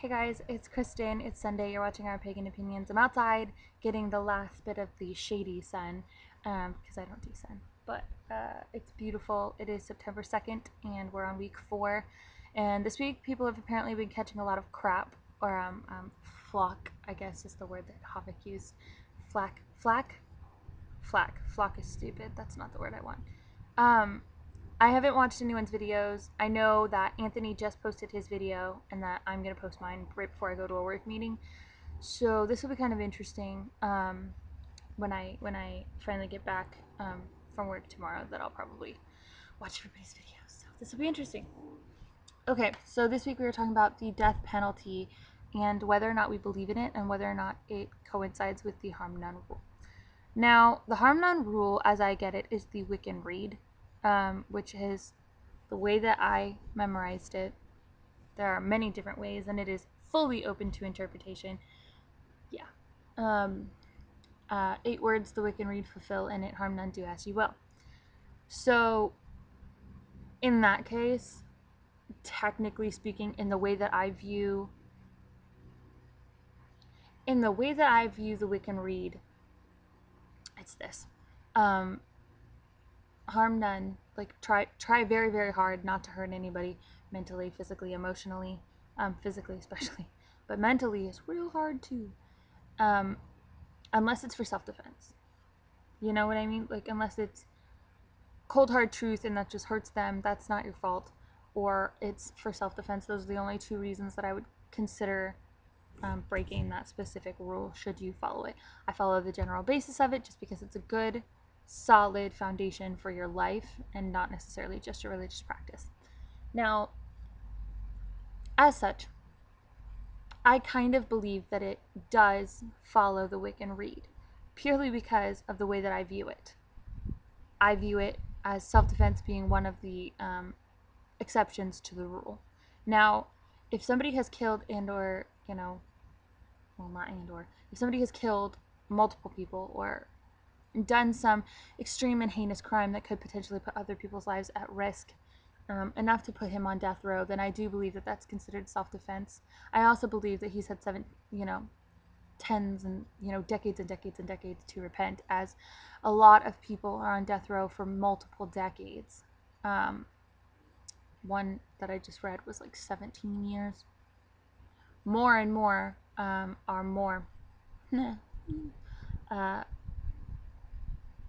Hey guys, it's Kristen. It's Sunday. You're watching Our Pagan Opinions. I'm outside getting the last bit of the shady sun because I don't do sun. But it's beautiful. It is September 2nd and we're on week 4. And this week people have apparently been catching a lot of crap or flock, I guess is the word that Havik used. Flack. Flock is stupid. That's not the word I want. I haven't watched anyone's videos. I know that Anthony just posted his video and that I'm going to post mine right before I go to a work meeting. So this will be kind of interesting when I finally get back from work tomorrow, that I'll probably watch everybody's videos. So this will be interesting. Okay, so this week we were talking about the death penalty and whether or not we believe in it and whether or not it coincides with the harm none rule. Now, the harm none rule, as I get it, is the Wiccan Rede. Which is the way that I memorized it. There are many different ways, and it is fully open to interpretation. Yeah. 8 words the Wiccan Rede fulfill, and it harm none, do as you will. So, in that case, technically speaking, in the way that I view the Wiccan Rede, it's this. Harm none, like try very, very hard not to hurt anybody mentally, physically, emotionally, physically especially, but mentally is real hard too, unless it's for self-defense. You know what I mean? Like, unless it's cold hard truth and that just hurts them, that's not your fault, or it's for self-defense. Those are the only 2 reasons that I would consider breaking that specific rule should you follow it. I follow the general basis of it just because it's a good solid foundation for your life and not necessarily just a religious practice. Now, as such, I kind of believe that it does follow the Wiccan Rede purely because of the way that I view it. I view it as self-defense being one of the exceptions to the rule. Now, if somebody has killed if somebody has killed multiple people or done some extreme and heinous crime that could potentially put other people's lives at risk, enough to put him on death row, then I do believe that that's considered self-defense. I also believe that he's had tens and decades and decades and decades to repent, as a lot of people are on death row for multiple decades. One that I just read was like 17 years. More and more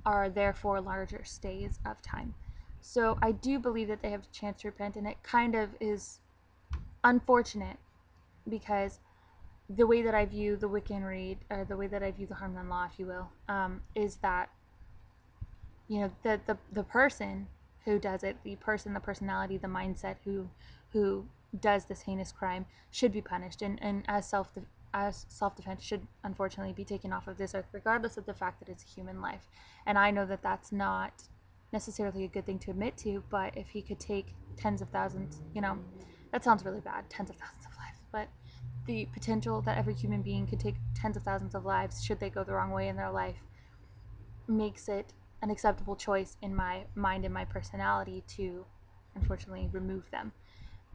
are therefore larger stays of time. So I do believe that they have a chance to repent, and it kind of is unfortunate because the way that I view the Wiccan Rede, or the way that I view the harm none law, if you will, is that the person who does it, the personality, the mindset who does this heinous crime should be punished, and as self-defense should unfortunately be taken off of this earth, regardless of the fact that it's a human life. And I know that that's not necessarily a good thing to admit to, but if he could take tens of thousands, that sounds really bad, tens of thousands of lives, but the potential that every human being could take tens of thousands of lives should they go the wrong way in their life makes it an acceptable choice in my mind and my personality to unfortunately remove them.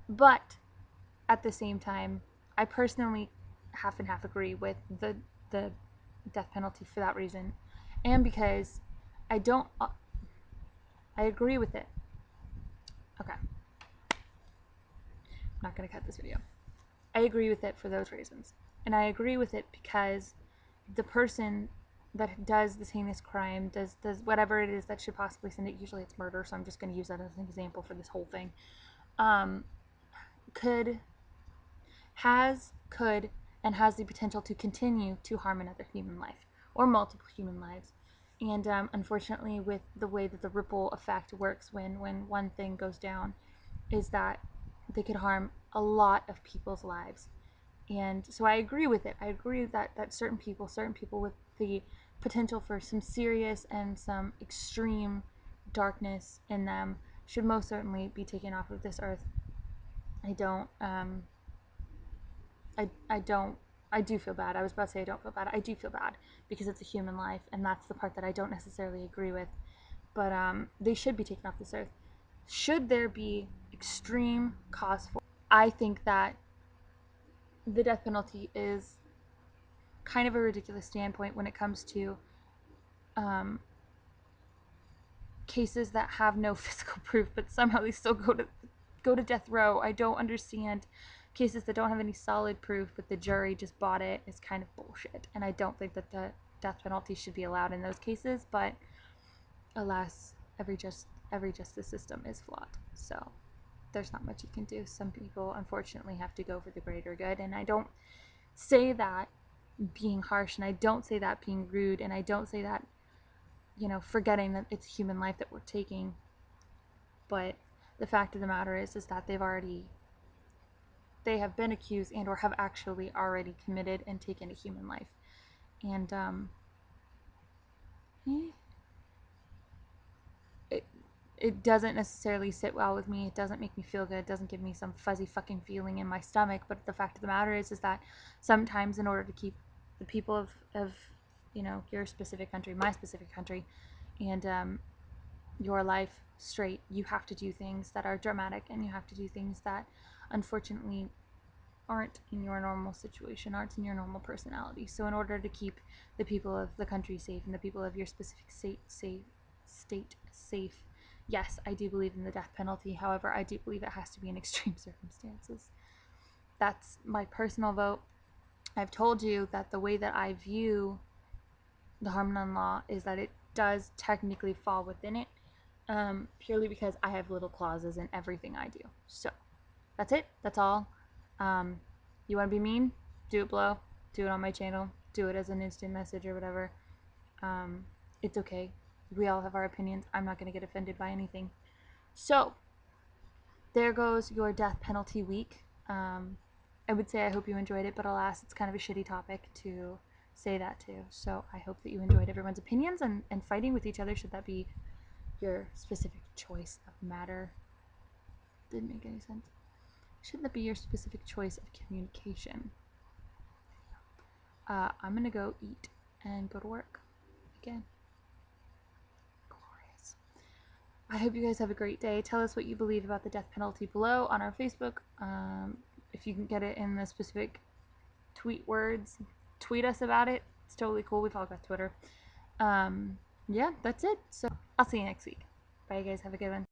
But at the same time, I personally half and half agree with the death penalty for that reason, and because I agree with it. Okay, I'm not gonna cut this video. I agree with it for those reasons, and I agree with it because the person that does this heinous crime, does whatever it is that should possibly send it, usually it's murder, so I'm just going to use that as an example for this whole thing, could, and has the potential to continue to harm another human life, or multiple human lives. And unfortunately, with the way that the ripple effect works when one thing goes down, is that they could harm a lot of people's lives. And so I agree with it. I agree that certain people with the potential for some serious and some extreme darkness in them should most certainly be taken off of this earth. I do feel bad. I was about to say I don't feel bad. I do feel bad because it's a human life, and that's the part that I don't necessarily agree with. But they should be taken off this earth. Should there be extreme cause for it, I think that the death penalty is kind of a ridiculous standpoint when it comes to um, cases that have no physical proof, but somehow they still go to death row. I don't understand cases that don't have any solid proof, but the jury just bought it. Is kind of bullshit, and I don't think that the death penalty should be allowed in those cases. But alas, every justice system is flawed, so there's not much you can do. Some people unfortunately have to go for the greater good, and I don't say that being harsh, and I don't say that being rude, and I don't say that, you know, forgetting that it's human life that we're taking. But the fact of the matter is that they have been accused and or have actually already committed and taken a human life. And it, it doesn't necessarily sit well with me. It doesn't make me feel good. It doesn't give me some fuzzy fucking feeling in my stomach. But the fact of the matter is that sometimes in order to keep the people of you know, your specific country, my specific country, and your life straight, you have to do things that are dramatic, and you have to do things that unfortunately aren't in your normal situation, aren't in your normal personality. So in order to keep the people of the country safe and the people of your specific state safe, yes, I do believe in the death penalty. However, I do believe it has to be in extreme circumstances. That's my personal vote. I've told you that the way that I view the harm none law is that it does technically fall within it, purely because I have little clauses in everything I do. So that's it. That's all. You want to be mean? Do it below. Do it on my channel. Do it as an instant message or whatever. It's okay. We all have our opinions. I'm not going to get offended by anything. So there goes your death penalty week. I would say I hope you enjoyed it, but alas, it's kind of a shitty topic to say that too. So I hope that you enjoyed everyone's opinions and fighting with each other, should that be your specific choice of matter. Didn't make any sense. Should that be your specific choice of communication? I'm gonna go eat and go to work again. Glorious. I hope you guys have a great day. Tell us what you believe about the death penalty below on our Facebook. If you can get it in the specific tweet words, tweet us about it. It's totally cool. We've all got Twitter. Yeah, that's it. So I'll see you next week. Bye, guys. Have a good one.